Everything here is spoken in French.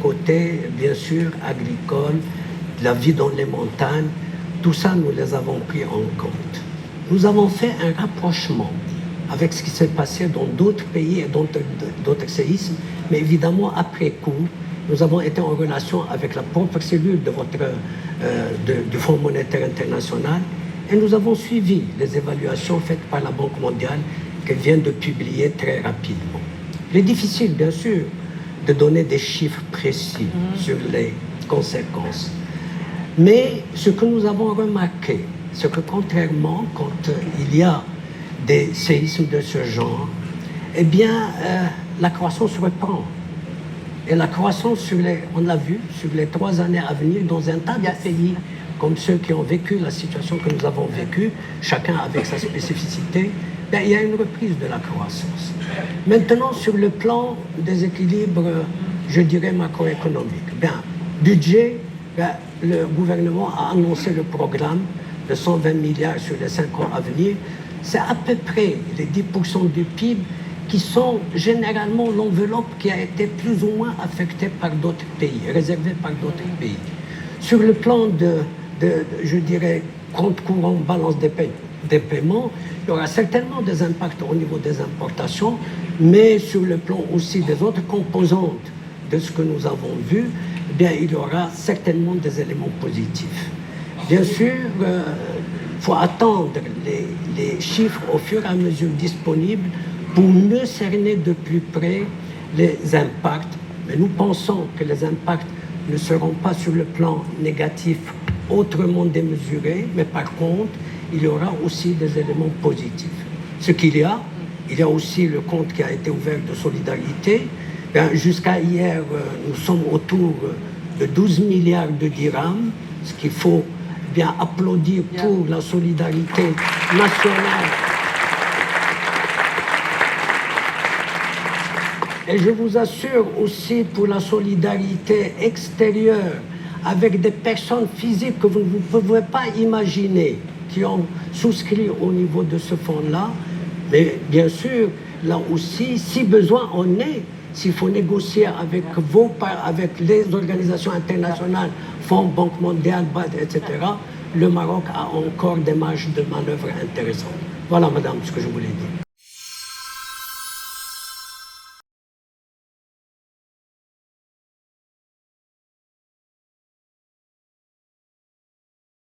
Côté, bien sûr, agricole, la vie dans les montagnes, tout ça, nous les avons pris en compte. Nous avons fait un rapprochement avec ce qui s'est passé dans d'autres pays et dans d'autres séismes, mais évidemment, après coup, nous avons été en relation avec la propre cellule du Fonds monétaire international et nous avons suivi les évaluations faites par la Banque mondiale qu'elle vient de publier très rapidement. Il est difficile, bien sûr, de donner des chiffres précis sur les conséquences. Mais ce que nous avons remarqué, c'est que contrairement, quand il y a des séismes de ce genre, eh bien, la croissance reprend. Et la croissance, on l'a vu, sur les 3 années à venir, dans un tas de pays, comme ceux qui ont vécu la situation que nous avons vécue, chacun avec sa spécificité, bien, il y a une reprise de la croissance. Maintenant, sur le plan des équilibres, je dirais, macroéconomiques, bien, budget, bien, le gouvernement a annoncé le programme de 120 milliards sur les 5 ans à venir. C'est à peu près les 10% du PIB qui sont généralement l'enveloppe qui a été plus ou moins affectée par d'autres pays, réservée par d'autres pays. Sur le plan je dirais, compte courant, balance des paiements, il y aura certainement des impacts au niveau des importations, mais sur le plan aussi des autres composantes de ce que nous avons vu, eh bien, il y aura certainement des éléments positifs. Bien sûr, il faut attendre les chiffres au fur et à mesure disponibles pour mieux cerner de plus près les impacts. Mais nous pensons que les impacts ne seront pas sur le plan négatif autrement démesurés, mais par contre, il y aura aussi des éléments positifs. Ce qu'il y a, il y a aussi le compte qui a été ouvert de solidarité. Jusqu'à hier, nous sommes autour de 12 milliards de dirhams, ce qu'il faut bien applaudir pour la solidarité nationale. Et je vous assure aussi pour la solidarité extérieure avec des personnes physiques que vous ne pouvez pas imaginer qui ont souscrit au niveau de ce fonds-là. Mais bien sûr, là aussi, si besoin en est, s'il faut négocier avec avec les organisations internationales, Fonds, Banque mondiale, BAD, etc., le Maroc a encore des marges de manœuvre intéressantes. Voilà, madame, ce que je voulais dire.